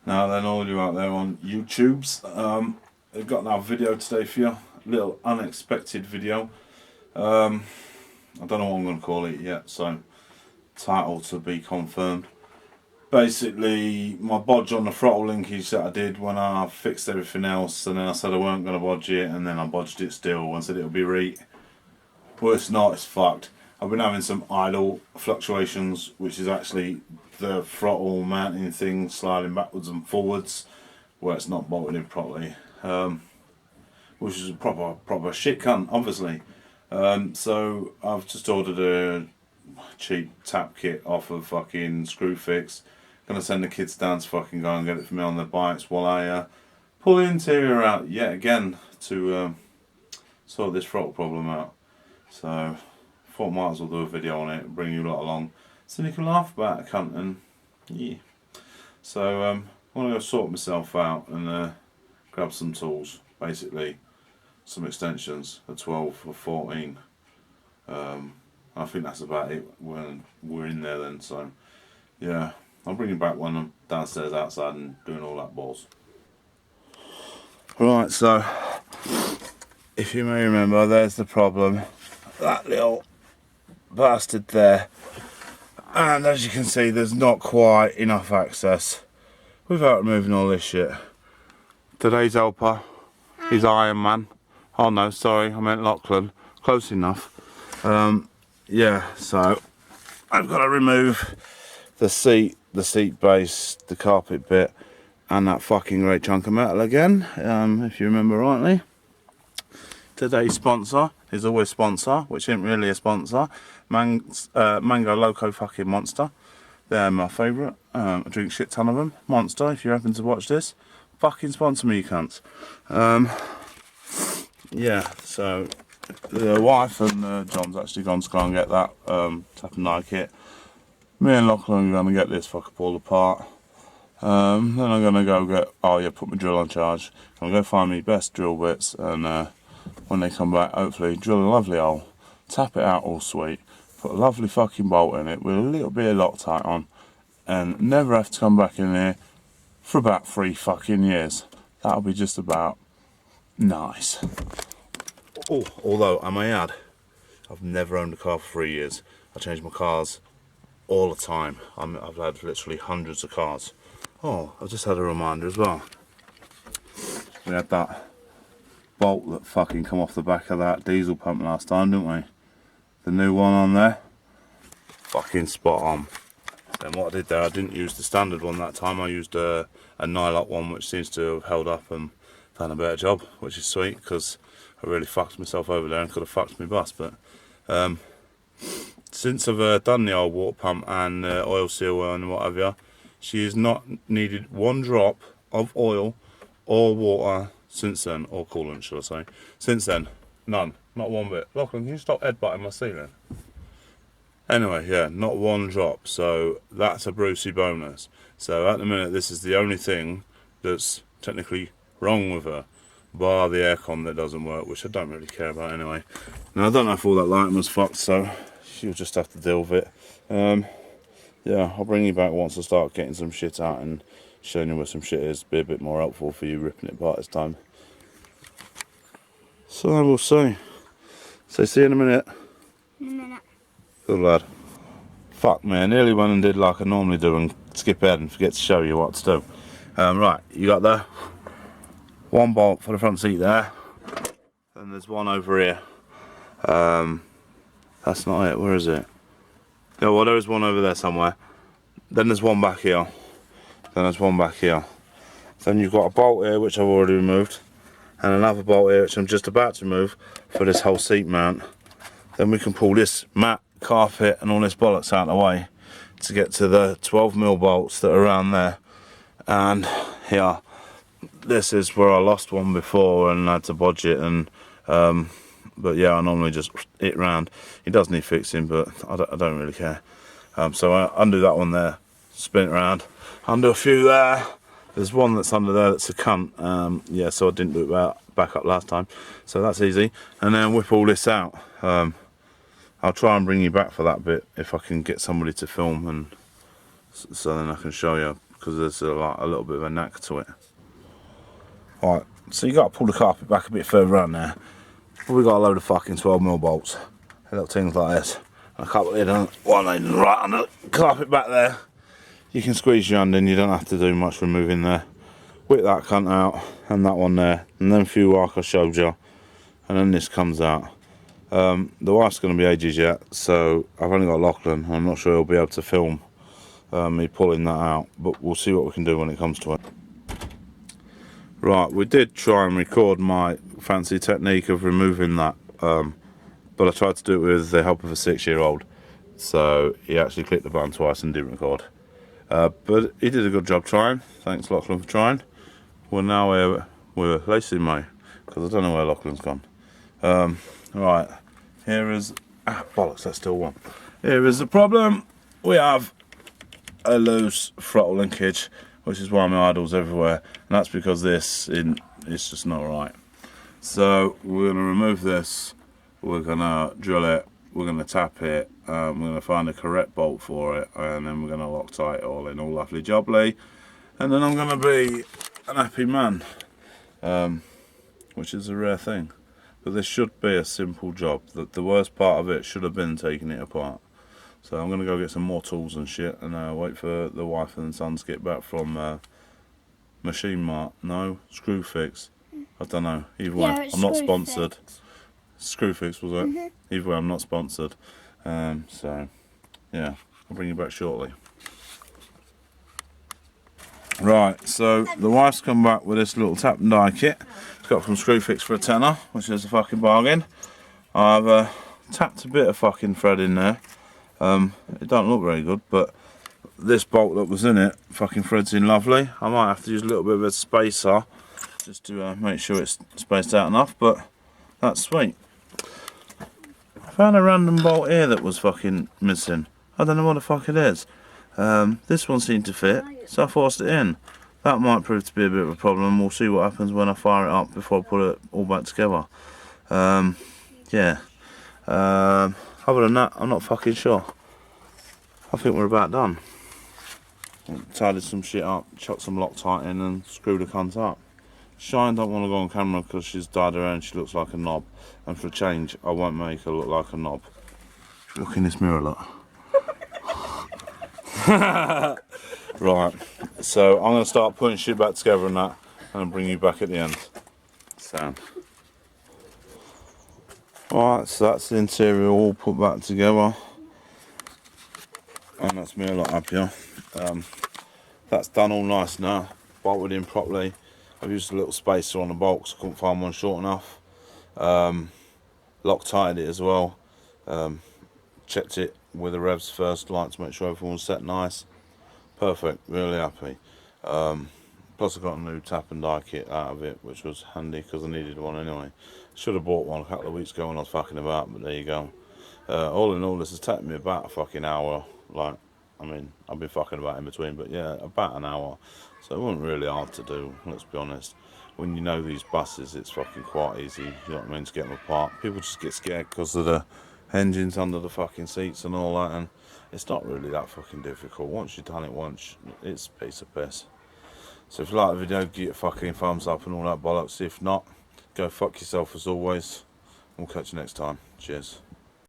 Now then, all you out there on YouTubes, I've got another video today for you. A little unexpected video. I don't know what I'm going to call it yet, so title to be confirmed. Basically, my bodge on the throttle linkage that I did when I fixed everything else, and then I said I weren't going to bodge it, and then I bodged it still and said it'll be right. But it's not, it's fucked. I've been having some idle fluctuations, which is actually the throttle mounting thing sliding backwards and forwards where it's not bolted in properly, which is a proper shit cunt, obviously. So I've just ordered a cheap tap kit off of fucking Screwfix. Gonna send the kids down to fucking go and get it for me on their bikes while I pull the interior out yet again to sort this throttle problem out. So I thought I might as well do a video on it and bring you lot along so you can laugh about it, cunt, and yeah. So I'm gonna go sort myself out and grab some tools, basically some extensions, a 12 or 14. I think that's about it when we're in there then, so yeah, I'll bring you back when I'm downstairs outside and doing all that balls. Right, so if you may remember, there's the problem, that little bastard there, and as you can see there's not quite enough access without removing all this shit. Today's helper is Iron Man. Oh no, sorry, I meant Lachlan. Close enough. Yeah, so I've got to remove the seat base, the carpet bit, and that fucking great chunk of metal again, if you remember rightly. Today's sponsor is always sponsor, which ain't really a sponsor. Mango Loco fucking Monster. They're my favourite. I drink a shit ton of them. Monster, if you happen to watch this, fucking sponsor me, you cunts. Yeah, so the wife and John's actually gone to go and get that tap and die kit. Me and Lachlan are going to get this fucker pulled apart. Then I'm going to go get, put my drill on charge. I'm going to go find me best drill bits, and when they come back, hopefully drill a lovely hole, tap it out all sweet, put a lovely fucking bolt in it with a little bit of Loctite on, and never have to come back in here for about 3 fucking years. That'll be just about nice. Oh, although I may add, I've never owned a car for 3 years. I change my cars all the time. I've had literally hundreds of cars. Oh, I've just had a reminder as well. We had that bolt that fucking come off the back of that diesel pump last time, didn't we? The new one on there, fucking spot on. And what I did there, I didn't use the standard one that time. I used a Nylock one, which seems to have held up and done a better job, which is sweet, because I really fucked myself over there and could have fucked my bus. But since I've done the old water pump and oil seal and what have you, she has not needed one drop of oil or water since then, or coolant shall I say. Since then, none, not one bit. Lachlan, can you stop headbutting my ceiling? Anyway, yeah, not one drop, so that's a Brucey bonus. So at the minute, this is the only thing that's technically wrong with her, bar the aircon that doesn't work, which I don't really care about anyway. Now I don't know if all that lighting was fucked, so she'll just have to deal with it. Yeah, I'll bring you back once I start getting some shit out and showing you where some shit is. Be a bit more helpful for you ripping it apart this time. So we'll see. So see you in a minute. In a minute. Good lad. Fuck me, I nearly went and did like I normally do and skip ahead and forget to show you what to do. Right, you got the one bolt for the front seat there. Then there's one over here. That's not it, where is it? Yeah, well there is one over there somewhere. Then there's one back here. Then there's one back here. Then you've got a bolt here which I've already removed. And another bolt here which I'm just about to remove for this whole seat mount. Then we can pull this mat, carpet and all this bollocks out of the way to get to the 12mm bolts that are around there. And here, this is where I lost one before and I had to bodge it, and but yeah, I normally just it round. It does need fixing, but I don't really care. So I undo that one there, spin it around, undo a few there. There's one that's under there that's a cunt. Yeah, so I didn't do it back up last time, so that's easy. And then whip all this out. I'll try and bring you back for that bit if I can get somebody to film, and so then I can show you because there's like a little bit of a knack to it. Right, so you got to pull the carpet back a bit further around there. We got a load of fucking 12mm bolts, little things like this, and a couple of one leading right on the carpet back there. You can squeeze your hand in, you don't have to do much removing there. Whip that cunt out, and that one there, and then a few like I showed you, and then this comes out. The wife's going to be ages yet, so I've only got Lachlan. I'm not sure he'll be able to film me pulling that out, but we'll see what we can do when it comes to it. Right, we did try and record my fancy technique of removing that, but I tried to do it with the help of a 6-year-old, so he actually clicked the button twice and didn't record. But he did a good job trying. Thanks Lachlan for trying. Well, now we're lacing May, because I don't know where Lachlan's gone. Right, here is bollocks, that's still one. Here is the problem. We have a loose throttle linkage, which is why my idle's everywhere, and that's because this it's just not right. So we're going to remove this, we're going to drill it, we're going to tap it, we're going to find the correct bolt for it, and then we're going to Loctite it all in, all lovely jubbly, and then I'm going to be an happy man, which is a rare thing. But this should be a simple job. The worst part of it should have been taking it apart. So I'm going to go get some more tools and shit, and wait for the wife and son to get back from Machine Mart. No, Screw Fix. I don't know. Either way, I'm not sponsored. Screw Fix, was it? Mm-hmm. Either way, I'm not sponsored. So, yeah, I'll bring you back shortly. Right, so the wife's come back with this little tap and die kit. It's got from Screw Fix for a tenner, which is a fucking bargain. I've tapped a bit of fucking thread in there. It don't look very good, but this bolt that was in it fucking threads in lovely. I might have to use a little bit of a spacer just to make sure it's spaced out enough, but that's sweet. I found a random bolt here that was fucking missing. I don't know what the fuck it is. This one seemed to fit, so I forced it in. That might prove to be a bit of a problem. We'll see what happens when I fire it up before I put it all back together. Yeah. Other than that, I'm not fucking sure. I think we're about done. Tidied some shit up, chucked some Loctite in and screwed the cunt up. Shine don't want to go on camera because she's dyed her hair and she looks like a knob. And for a change, I won't make her look like a knob. Look in this mirror, look. Right, so I'm going to start putting shit back together and that, and I'll bring you back at the end. Sound. Alright, so that's the interior all put back together, and that's me a lot happier. That's done all nice now, bolted in properly. I've used a little spacer on the bolt because I couldn't find one short enough. Loctited it as well. Checked it with the revs first, like to make sure everything was set nice. Perfect, really happy. Plus I got a new tap and die kit out of it, which was handy because I needed one anyway. Should have bought one a couple of weeks ago when I was fucking about, but there you go. All in all, this has taken me about a fucking hour. Like, I mean, I've been fucking about in between, but yeah, about an hour. So it wasn't really hard to do, let's be honest. When you know these buses, it's fucking quite easy, you know what I mean, to get them apart. People just get scared because of the engines under the fucking seats and all that, and it's not really that fucking difficult. Once you've done it once, it's a piece of piss. So if you like the video, give it a fucking thumbs up and all that bollocks. If not, go fuck yourself as always. We'll catch you next time. Cheers.